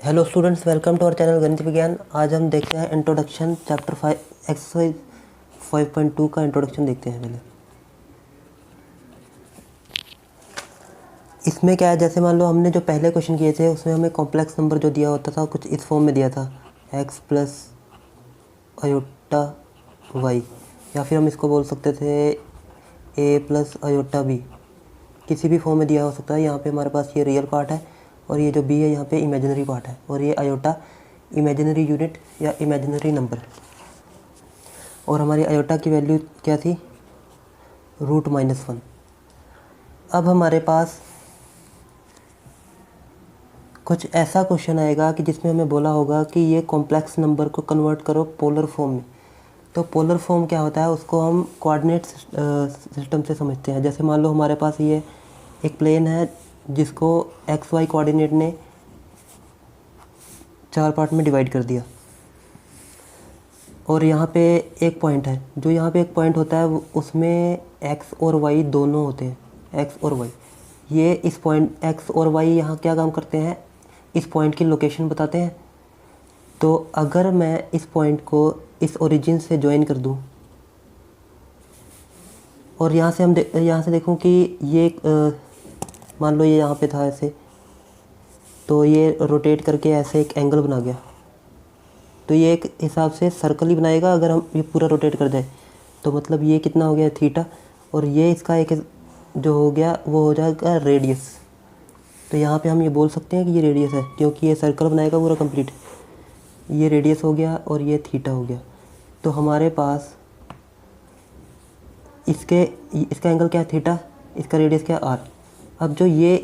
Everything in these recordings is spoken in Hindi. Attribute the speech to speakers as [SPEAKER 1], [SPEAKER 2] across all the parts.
[SPEAKER 1] Hello students, welcome to our channel Ganit Vigyan. आज हम देखते हैं इंट्रोडक्शन चैप्टर 5 एक्सरसाइज 5.2 का इंट्रोडक्शन देखते हैं। पहले इसमें क्या है, जैसे मान लो हमने जो पहले क्वेश्चन किए थे उसमें हमें कॉम्प्लेक्स नंबर जो दिया होता था कुछ इस फॉर्म में दिया था, x प्लस अयोटा वाई, या फिर हम इसको बोल सकते थे a प्लस अयोटा बी। किसी भी फॉर्म में दिया हो सकता है। यहाँ पे हमारे पास ये रियल पार्ट है और ये जो b है यहाँ पे इमेजिनरी पार्ट है, और ये अयोटा इमेजिनरी यूनिट या इमेजिनरी नंबर। और हमारी अयोटा की वैल्यू क्या थी, √-1। अब हमारे पास कुछ ऐसा क्वेश्चन आएगा कि जिसमें हमें बोला होगा कि ये कॉम्प्लेक्स नंबर को कन्वर्ट करो पोलर फॉर्म में। तो पोलर फॉर्म क्या होता है, उसको हम कोऑर्डिनेट सिस्टम से समझते हैं। जैसे मान लो हमारे पास ये एक प्लेन है जिसको एक्स वाई कोऑर्डिनेट ने 4 पार्ट में डिवाइड कर दिया, और यहाँ पे एक पॉइंट है। जो यहाँ पे एक पॉइंट होता है उसमें एक्स और वाई दोनों होते हैं, एक्स और वाई। ये इस पॉइंट एक्स और वाई यहाँ क्या काम करते हैं, इस पॉइंट की लोकेशन बताते हैं। तो अगर मैं इस पॉइंट को इस ओरिजिन से ज्वाइन कर दूँ और यहाँ से यहाँ से देखूँ कि ये मान लो ये यहाँ पे था ऐसे, तो ये रोटेट करके ऐसे एक एंगल बना गया। तो ये एक हिसाब से सर्कल ही बनाएगा अगर हम ये पूरा रोटेट कर दें। तो मतलब ये कितना हो गया, थीटा, और ये इसका एक जो हो गया वो हो जाएगा रेडियस। तो यहाँ पे हम ये बोल सकते हैं कि ये रेडियस है, क्योंकि ये सर्कल बनाएगा पूरा कंप्लीट। ये रेडियस हो गया और ये थीटा हो गया। तो हमारे पास इसका एंगल क्या है, थीटा, इसका रेडियस क्या है, आर। अब जो ये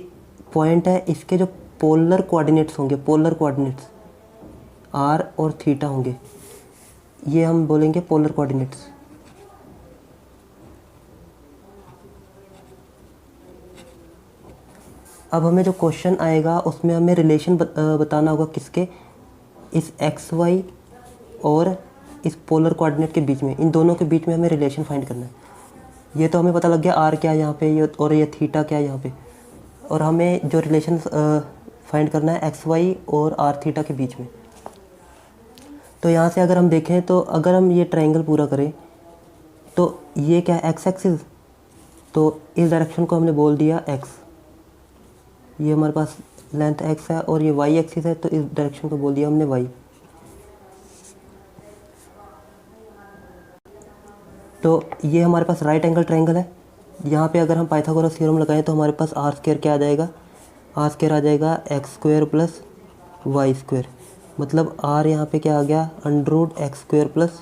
[SPEAKER 1] पॉइंट है इसके जो पोलर कोऑर्डिनेट्स होंगे, पोलर कोऑर्डिनेट्स आर और थीटा होंगे, ये हम बोलेंगे पोलर कोऑर्डिनेट्स। अब हमें जो क्वेश्चन आएगा उसमें हमें रिलेशन बताना होगा किसके, इस एक्स वाई और इस पोलर कोऑर्डिनेट के बीच में, इन दोनों के बीच में हमें रिलेशन फाइंड करना है। ये तो हमें पता लग गया आर क्या है यहाँ पे, ये और ये थीटा क्या है यहाँ पे। और हमें जो रिलेशन फाइंड करना है एक्स वाई और आर थीटा के बीच में। तो यहाँ से अगर हम देखें तो अगर हम ये ट्रायंगल पूरा करें तो ये क्या है, एक्स एक्सिस। तो इस डायरेक्शन को हमने बोल दिया एक्स, ये हमारे पास लेंथ एक्स है, और ये वाई एक्सिस है, तो इस डायरेक्शन को बोल दिया हमने वाई। तो ये हमारे पास राइट एंगल ट्रायंगल है। यहाँ पे अगर हम पाइथागोरस थ्योरम लगाएं तो हमारे पास आर स्क्वायर क्या आ जाएगा, आर स्क्वायर आ जाएगा X square plus Y square. मतलब आर यहाँ पे क्या आ गया, √x square plus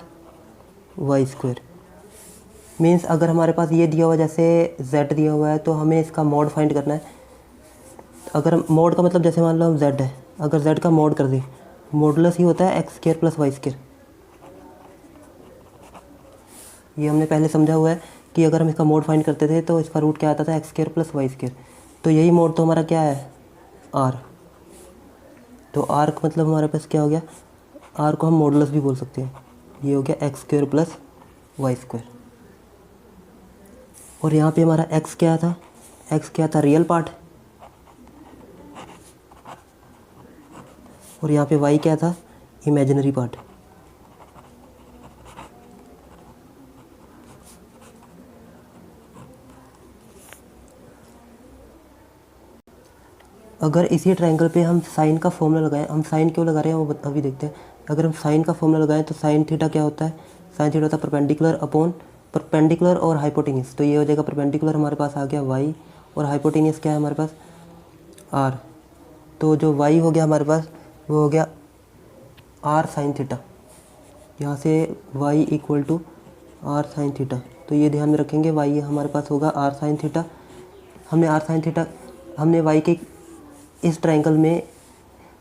[SPEAKER 1] Y square. Means अगर हमारे पास ये दिया हुआ जैसे z दिया हुआ है तो हमें इसका मोड फाइंड करना है। अगर मोड का मतलब जैसे मान लो हम z है, अगर z का मोड कर दें, मॉडुलस ही होता है X square plus Y square. ये हमने पहले समझा हुआ है कि अगर हम इसका मोड फाइंड करते थे तो इसका रूट क्या आता था, X square plus Y square. तो यही मोड तो हमारा क्या है, आर। तो आर का मतलब हमारे पास क्या हो गया, आर को हम मॉडुलस भी बोल सकते हैं। ये हो गया X square plus Y square. और यहाँ पे हमारा एक्स क्या था, एक्स क्या था, रियल पार्ट, और यहाँ पे वाई क्या था, इमेजिनरी पार्ट। अगर इसी ट्रायंगल पे हम साइन का फॉर्मूला लगाएं, हम साइन क्यों लगा रहे हैं वो अभी देखते हैं। अगर हम साइन का फॉर्मूला लगाएं तो साइन थीटा क्या होता है, साइन थीटा होता है परपेंडिकुलर अपॉन परपेंडिकुलर और हाइपोटेन्यूज। तो ये हो जाएगा परपेंडिकुलर हमारे पास आ गया वाई, और हाइपोटेन्यूज क्या है हमारे पास, आर। तो जो वाई हो गया हमारे पास वो हो गया आर साइन थीटा। यहाँ से Y equal to R sine theta. तो ये ध्यान में रखेंगे, वाई हमारे पास होगा आर साइन थीटा। हमने वाई के इस ट्रायंगल में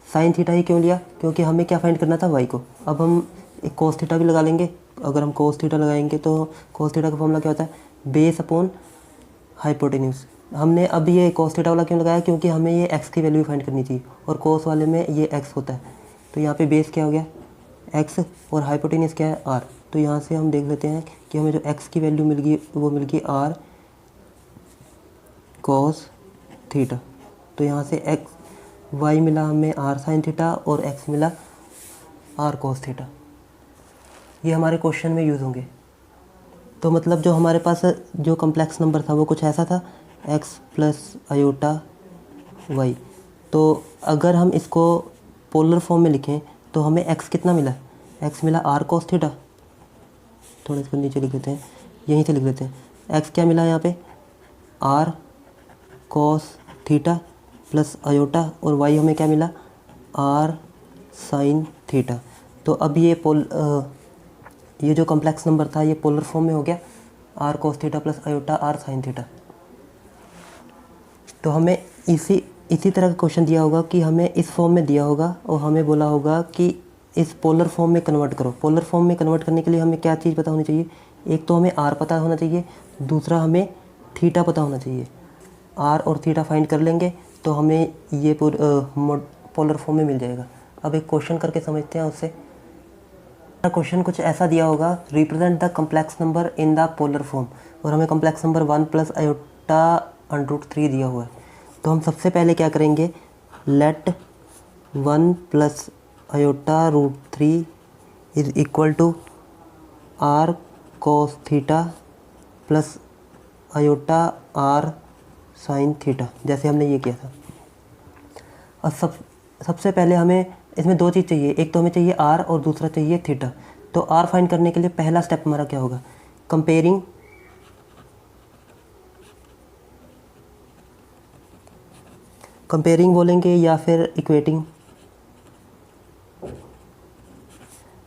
[SPEAKER 1] साइन थीटा ही क्यों लिया, क्योंकि हमें क्या फाइंड करना था, वाई को। अब हम एक कोस थीटा भी लगा लेंगे। अगर हम कोस थीटा लगाएंगे तो कोस थीटा का फॉर्मूला क्या होता है, बेस अपॉन हाइपोटेन्यूज। हमने अब ये कोस थीटा वाला क्यों लगाया, क्योंकि हमें ये एक्स की वैल्यू फाइंड करनी थी, और कोस वाले में ये एक्स होता है। तो यहाँ पे बेस क्या हो गया, एक्स, और हाइपोटेन्यूज क्या है, आर। तो यहाँ से हम देख लेते हैं कि हमें जो एक्स की वैल्यू मिल गई वो मिल गई आर कोस थीटा। तो यहाँ से एक्स y मिला हमें r साइन थीटा और x मिला r कोस थीटा। ये हमारे क्वेश्चन में यूज़ होंगे। तो मतलब जो हमारे पास जो कम्प्लेक्स नंबर था वो कुछ ऐसा था, x प्लस आयोटा y। तो अगर हम इसको पोलर फॉर्म में लिखें तो हमें x कितना मिला, x मिला r कोस थीटा। थोड़ा इसको नीचे लिख देते हैं, यहीं से लिख देते हैं। x क्या मिला यहाँ पे, r cos theta plus iota, और y हमें क्या मिला, r साइन थीटा। तो अब ये जो कॉम्प्लेक्स नंबर था ये पोलर फॉर्म में हो गया, r cos theta plus iota r sine theta. तो हमें इसी तरह का क्वेश्चन दिया होगा कि हमें इस फॉर्म में दिया होगा और हमें बोला होगा कि इस पोलर फॉर्म में कन्वर्ट करो। पोलर फॉर्म में कन्वर्ट करने के लिए हमें क्या चीज़ पता होनी चाहिए, एक तो हमें r पता होना चाहिए, दूसरा हमें थीटा पता होना चाहिए। r और थीटा फाइंड कर लेंगे तो हमें ये पोलर फॉर्म में मिल जाएगा। अब एक क्वेश्चन करके समझते हैं उससे। क्वेश्चन कुछ ऐसा दिया होगा, represent the complex number in the polar form, और हमें कम्प्लेक्स नंबर 1 प्लस आयोटा √3 दिया हुआ है। तो हम सबसे पहले क्या करेंगे, let 1 plus iota √3 is equal to r cos theta plus iota r sine theta, जैसे हमने ये किया था। और सबसे पहले हमें इसमें दो चीज़ चाहिए, एक तो हमें चाहिए r और दूसरा चाहिए थीटा। तो r फाइंड करने के लिए पहला स्टेप हमारा क्या होगा, कंपेयरिंग बोलेंगे या फिर equating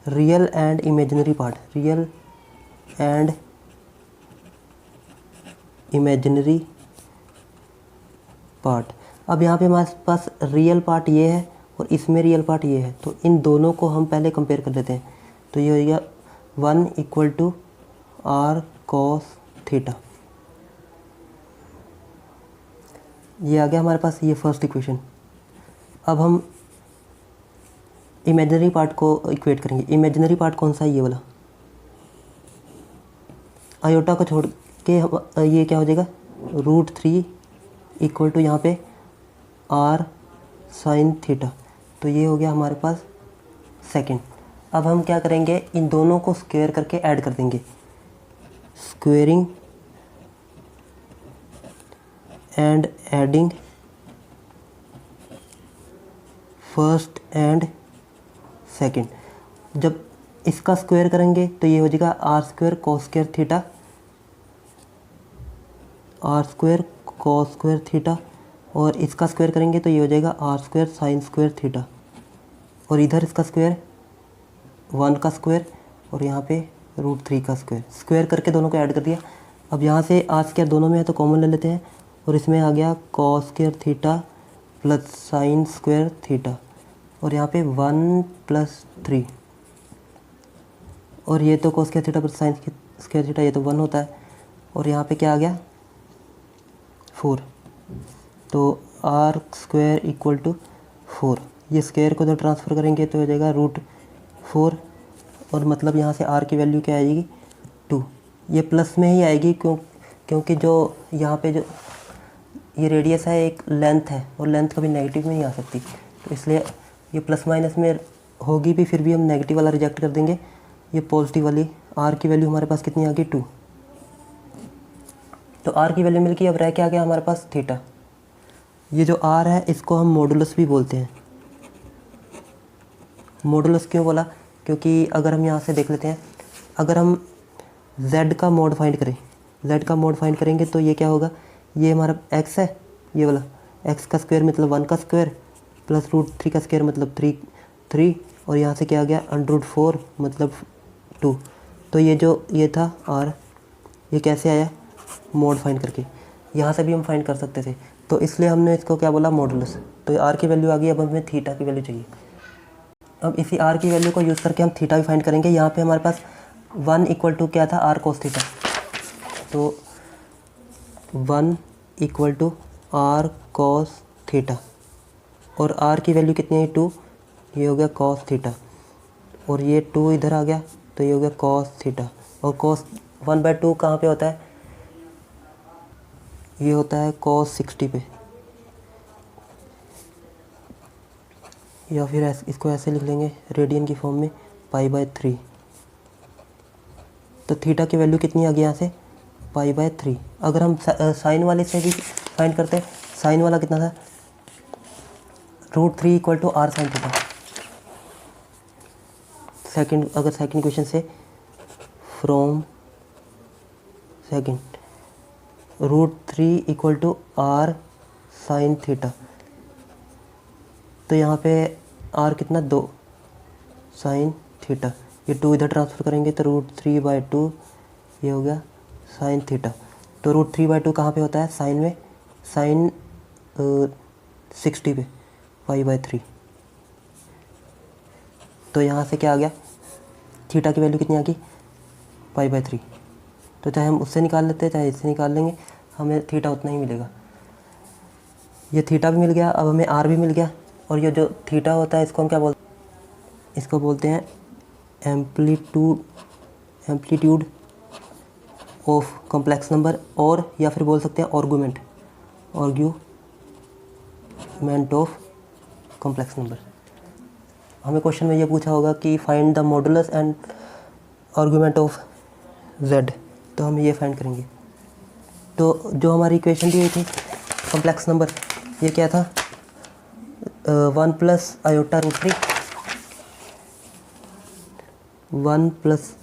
[SPEAKER 1] real and imaginary part, real and imaginary part. अब यहाँ पे हमारे पास रियल पार्ट ये है और इसमें रियल पार्ट ये है, तो इन दोनों को हम पहले कंपेयर कर लेते हैं। तो ये हो गया 1 equal to r cos theta, ये आ गया हमारे पास, ये फर्स्ट इक्वेशन। अब हम इमेजिनरी पार्ट को इक्वेट करेंगे। इमेजिनरी पार्ट कौन सा है, ये वाला। आयोटा को छोड़ के ये क्या हो जाएगा, √3 इक्वल टू यहाँ पे r साइन थीटा। तो ये हो गया हमारे पास सेकंड। अब हम क्या करेंगे, इन दोनों को स्क्वायर करके ऐड कर देंगे, squaring and adding first and second. जब इसका स्क्वायर करेंगे तो ये हो जाएगा r square cos square theta, r square cos square theta, और इसका स्क्वायर करेंगे तो ये हो जाएगा r square sine square theta, और इधर इसका स्क्वायर 1 का स्क्वायर और यहाँ पे √3 का स्क्वायर। स्क्वायर करके दोनों को ऐड कर दिया। अब यहाँ से r स्क्वायर दोनों में है तो कॉमन ले लेते हैं, और इसमें आ गया cos square theta plus sine square theta, और यहाँ पे 1 प्लस 3, और ये तो cos square theta plus sine square theta, ये तो 1 होता है, और यहाँ पे क्या आ गया 4। तो r स्क्वायर इक्वल टू 4, ये स्क्वायर को तो ट्रांसफ़र करेंगे तो हो जाएगा √4, और मतलब यहाँ से r की वैल्यू क्या आएगी 2। ये प्लस में ही आएगी क्योंकि जो यहाँ पे जो ये रेडियस है एक लेंथ है, और लेंथ कभी नेगेटिव में नहीं आ सकती, तो इसलिए ये प्लस माइनस में होगी भी, फिर भी हम नेगेटिव वाला रिजेक्ट कर देंगे। ये पॉजिटिव वाली r की वैल्यू हमारे पास कितनी आ गई 2। तो r की वैल्यू मिल गई। अब रह क्या गया हमारे पास थीटा। ये जो r है इसको हम मॉडुलस भी बोलते हैं। मॉडुलस क्यों बोला, क्योंकि अगर हम यहाँ से देख लेते हैं, अगर हम z का मोड फाइंड करें, z का मोड फाइंड करेंगे तो ये क्या होगा, ये हमारा x है, ये वाला x का स्क्वायर मतलब 1 का स्क्वायर प्लस √3 का स्क्वायर मतलब 3, और यहाँ से क्या आ गया √4 मतलब 2। तो ये था r, ये कैसे आया, मोड फाइंड करके। यहाँ से भी हम फाइंड कर सकते थे, तो इसलिए हमने इसको क्या बोला मॉडुलस। तो r की वैल्यू आ गई। अब हमें थीटा की वैल्यू चाहिए। अब इसी r की वैल्यू को यूज़ करके हम थीटा भी फाइंड करेंगे। यहाँ पे हमारे पास 1 इक्वल टू क्या था, r कोस थीटा। तो 1 equal to r cos theta, और r की वैल्यू कितनी है 2, ये हो गया कोस थीटा, और ये 2 इधर आ गया तो ये हो गया कोस थीटा। और कोस 1/2 कहाँ पे होता है, ये होता है कोस 60 पे। या फिर इसको ऐसे लिख लेंगे रेडियन की फॉर्म में π/3। तो थीटा की वैल्यू कितनी आ गई यहाँ से π/3। अगर हम साइन वाले से भी फाइंड करते हैं, साइन वाला कितना था √3 = r sin थीटा। अगर सेकंड क्वेश्चन से from second √3 = r sin theta, तो यहाँ पे r कितना 2 sin थीटा, ये 2 इधर ट्रांसफ़र करेंगे तो √3/2 ये हो गया sin थीटा। तो √3/2 कहाँ पे होता है साइन में, साइन 60 पे π/3। तो यहाँ से क्या आ गया थीटा की वैल्यू कितनी आ गई π/3। तो चाहे हम उससे निकाल लेते हैं चाहे इससे निकाल लेंगे, हमें थीटा उतना ही मिलेगा। ये थीटा भी मिल गया, अब हमें आर भी मिल गया। और ये जो थीटा होता है इसको हम क्या बोलते हैं, इसको बोलते हैं एम्पलीट्यूड ऑफ कॉम्प्लेक्स नंबर, और या फिर बोल सकते हैं आर्गुमेंट ऑफ कॉम्प्लेक्स नंबर। हमें क्वेश्चन में ये पूछा होगा कि find the modulus and argument of z, तो हम ये फाइंड करेंगे। तो जो हमारी इक्वेशन दी हुई थी कॉम्प्लेक्स नंबर, ये क्या था 1 + i√3 1 +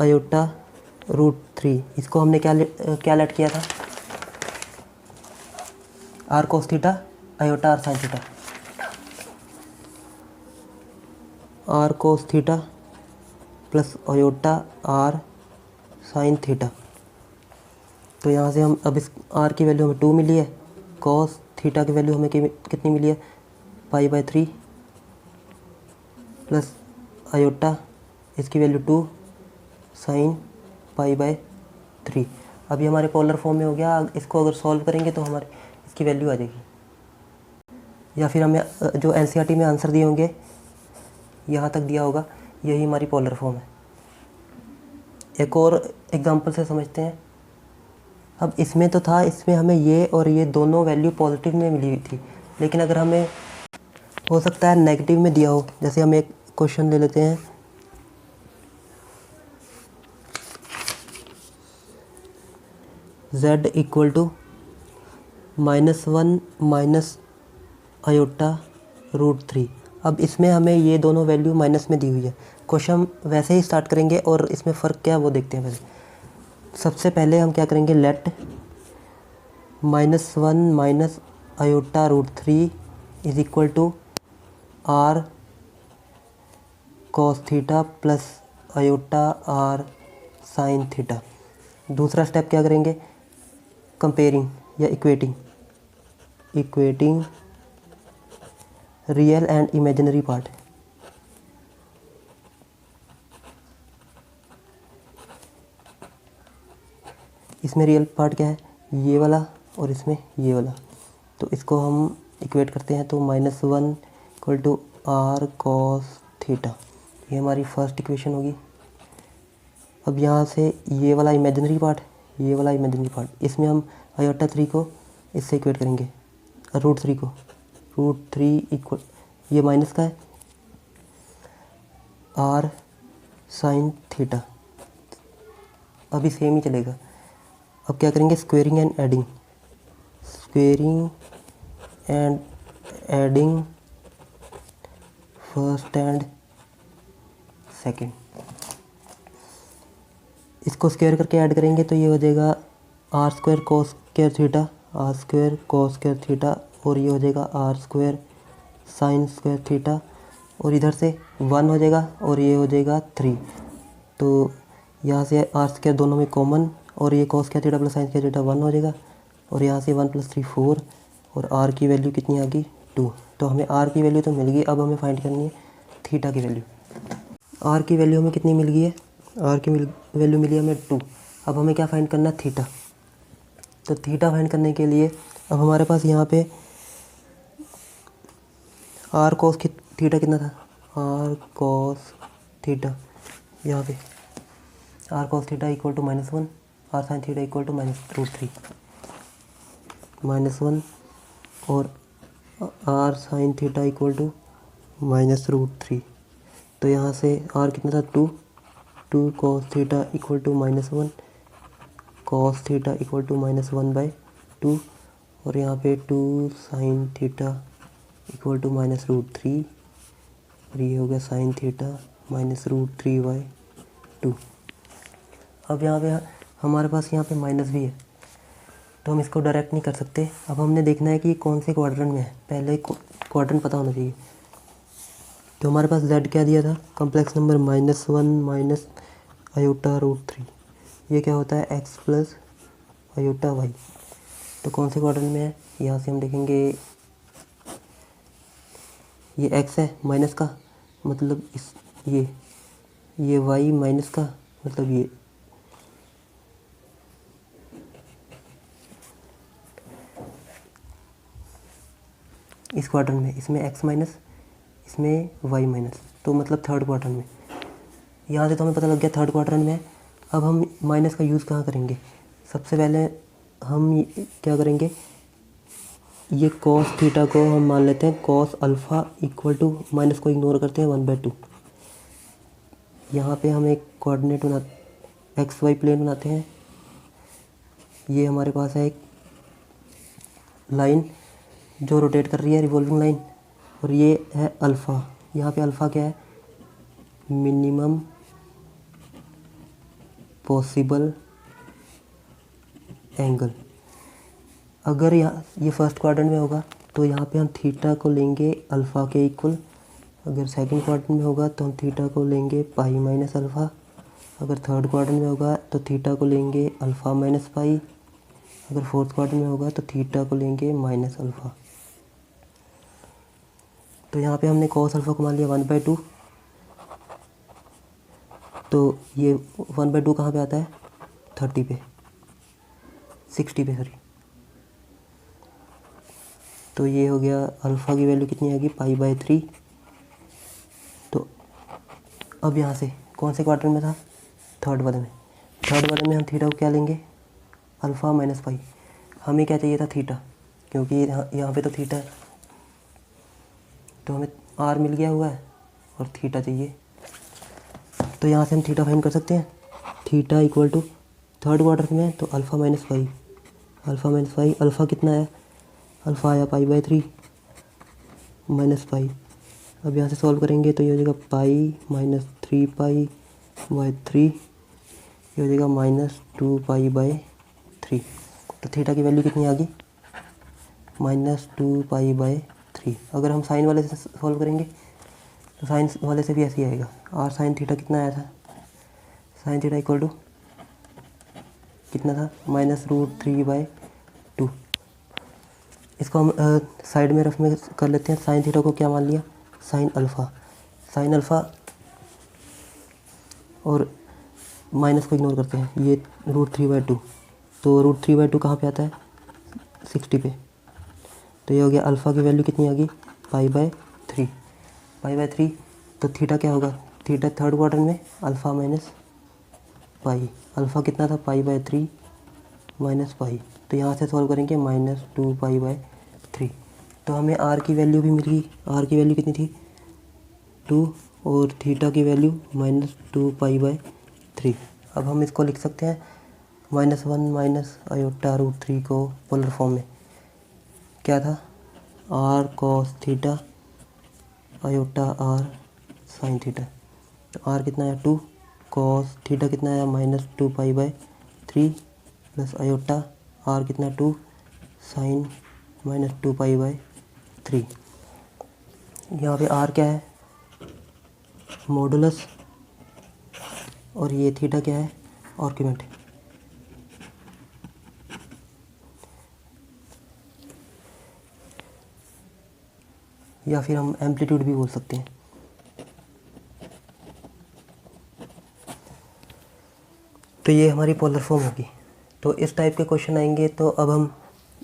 [SPEAKER 1] i√3। इसको हमने क्या लेट किया था r cos theta i/r sin theta, r cos theta + i/r sin theta. तो यहाँ से हम अब इस r की वैल्यू हमें 2 मिली है, cos थीटा की वैल्यू हमें कितनी मिली है π/3 + i/, इसकी वैल्यू 2 sin π/3। अभी हमारे पोलर फॉर्म में हो गया। इसको अगर सॉल्व करेंगे तो हमारे इसकी वैल्यू आ जाएगी, या फिर हमें जो एनसीईआरटी में आंसर दिए होंगे यहाँ तक दिया होगा, यही हमारी पोलर फॉर्म है। एक और एग्जांपल से समझते हैं। अब इसमें तो था, इसमें हमें ये और ये दोनों वैल्यू पॉजिटिव में मिली हुई थी, लेकिन अगर हमें हो सकता है नेगेटिव में दिया हो। जैसे हम एक क्वेश्चन ले लेते हैं, z = -1 - i/√3। अब इसमें हमें ये दोनों वैल्यू माइनस में दी हुई है। क्वेश्चन वैसे ही स्टार्ट करेंगे और इसमें फ़र्क क्या है वो देखते हैं। वैसे सबसे पहले हम क्या करेंगे, let -1 - i/√3 = r cos theta + i/r sin theta. दूसरा स्टेप क्या करेंगे, कंपेयरिंग या equating real and imaginary part. इसमें रियल पार्ट क्या है, ये वाला, और इसमें ये वाला। तो इसको हम इक्वेट करते हैं, तो -1 = r cos थीटा, ये हमारी फर्स्ट इक्वेशन होगी। अब यहाँ से ये वाला इमेजिनरी पार्ट, ये वाला इमेजिनरी पार्ट, इसमें हम i/3 को इससे इक्वेट करेंगे, √3 को। √3 ये माइनस का है r sin थीटा, अभी सेम ही चलेगा। अब क्या करेंगे, squaring and adding first and second. इसको स्क्वायर करके ऐड करेंगे तो ये हो जाएगा r² cos² theta, r² cos² theta, और ये हो जाएगा r² sin² थीटा, और इधर से 1 हो जाएगा और ये हो जाएगा 3। तो यहाँ से r² दोनों में कॉमन, और ये cos² थीटा + sin² थीटा 1 हो जाएगा, और यहाँ से 1 + 3 4, और r की वैल्यू कितनी आ गई 2। तो हमें r की वैल्यू तो मिल गई, अब हमें फाइंड करनी है थीटा की वैल्यू। r की वैल्यू हमें कितनी मिल गई है, r की वैल्यू मिली है हमें 2। अब हमें क्या फाइंड करना है, थीटा। तो थीटा फाइंड करने के लिए अब हमारे पास यहाँ पे r cos थीटा कितना था, r cos थीटा, यहाँ पे r cos theta = -1, r sin theta = -√3, -1, और r sin theta = minus root three. तो यहाँ से आर कितना था 2, 2 cos theta equal to -1, cos theta equal to -1/2, और यहाँ पे 2 साइन थीटा इक्वल टू -√3, और ये हो गया साइन थीटा -√3/2। अब यहाँ पे हमारे पास यहाँ पे माइनस भी है, तो हम इसको डायरेक्ट नहीं कर सकते। अब हमने देखना है कि ये कौन से क्वाड्रेंट में है, पहले क्वाड्रेंट पता होना चाहिए। तो हमारे पास z क्या दिया था, कॉम्प्लेक्स नंबर -1 माइनस i√3। ये क्या होता है x प्लस i/y। तो कौन से क्वाड्रेंट में है, यहाँ से हम देखेंगे ये x है माइनस का, मतलब ये y माइनस का, मतलब ये इस क्वाड्रेंट में, इसमें x माइनस, इसमें y माइनस, तो मतलब थर्ड क्वाड्रेंट में। यहाँ से तो हमें पता लग गया थर्ड क्वाड्रेंट में है। अब हम माइनस का यूज़ कहाँ करेंगे, सबसे पहले हम क्या करेंगे, ये कॉस थीटा को हम मान लेते हैं cos alpha equal to, minus को इग्नोर करते हैं 1/2। यहाँ पे हम एक कोऑर्डिनेट एक्स वाई प्लेन बनाते हैं। ये हमारे पास है एक लाइन जो रोटेट कर रही है, रिवॉल्विंग लाइन, और ये है अल्फ़ा। यहाँ पे अल्फ़ा क्या है, मिनिमम पॉसिबल एंगल। अगर ये फर्स्ट क्वाड्रेंट में होगा तो यहाँ पे हम थीटा को लेंगे अल्फ़ा के इक्वल। अगर सेकंड क्वाड्रेंट में होगा तो हम थीटा को लेंगे पाई माइनस अल्फ़ा। अगर थर्ड क्वाड्रेंट में होगा तो थीटा को लेंगे अल्फ़ा माइनस पाई। अगर फोर्थ क्वाड्रेंट में होगा तो थीटा को लेंगे माइनस अल्फ़ा। तो यहाँ पे हमने कॉस अल्फ़ा को मान लिया 1/2। तो ये 1/2 कहाँ पे आता है, 60 पे सॉरी। तो ये हो गया, अल्फ़ा की वैल्यू कितनी आएगी, पाई/3। तो अब यहाँ से कौन से क्वाड्रेंट में था, थर्ड वाले में। थर्ड वाले में हम थीटा को क्या लेंगे, अल्फ़ा माइनस पाई। हमें क्या चाहिए था, थीटा, क्योंकि यहाँ पे तो थीटा है, तो हमें आर मिल गया हुआ है और थीटा चाहिए। तो यहाँ से हम थीटा फाइंड कर सकते हैं। Theta equal to third quadrant में तो अल्फ़ा माइनस पाई, अल्फ़ा कितना है, अल्फ़ा आया पाई/3 माइनस पाई। अब यहाँ से सॉल्व करेंगे तो ये हो जाएगा पाई माइनस 3π/3, ये हो जाएगा -2π/3। तो थीटा की वैल्यू कितनी आ गई, -2π/3। अगर हम साइन वाले से सॉल्व करेंगे तो साइन वाले से भी ऐसे ही आएगा। और साइन थीटा कितना आया था, साइन थीटा इक्वल टू कितना था, -√3/2। इसको हम साइड में रफ में कर लेते हैं। साइन थीटा को क्या मान लिया, साइन अल्फ़ा, और माइनस को इग्नोर करते हैं, ये √3/2। तो √3/2 कहाँ पे आता है, 60 पे। तो ये हो गया, अल्फ़ा की वैल्यू कितनी आ गई, पाई/3। तो थीटा क्या होगा, थीटा थर्ड क्वाड्रेंट में अल्फ़ा माइनस पाई। अल्फ़ा कितना था, पाई/3 माइनस पाई। तो यहाँ से सॉल्व करेंगे -2π/3। तो हमें आर की वैल्यू भी मिल गई। आर की वैल्यू कितनी थी, 2, और थीटा की वैल्यू -2π/3। अब हम इसको लिख सकते हैं -1 माइनस i/√3 को पोलर फॉर्म में। क्या था, R cos theta i/r sine theta. तो आर कितना आया, 2, कॉस थीटा कितना आया, -2π/3 प्लस i/r कितना 2, साइन -2π/3। यहाँ पे आर क्या है, मॉडुलस, और ये थीटा क्या है, आर्ग्यूमेंट। या फिर हम एम्पलीट्यूड भी बोल सकते हैं। तो ये हमारी पोलर फॉर्म होगी। तो इस टाइप के क्वेश्चन आएंगे। तो अब हम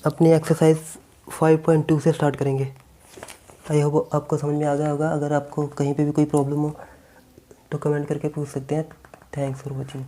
[SPEAKER 1] अपनी एक्सरसाइज 5.2 से स्टार्ट करेंगे। आई होप आपको समझ में आ गया होगा। अगर आपको कहीं पे भी कोई प्रॉब्लम हो तो कमेंट करके पूछ सकते हैं। Thanks for watching.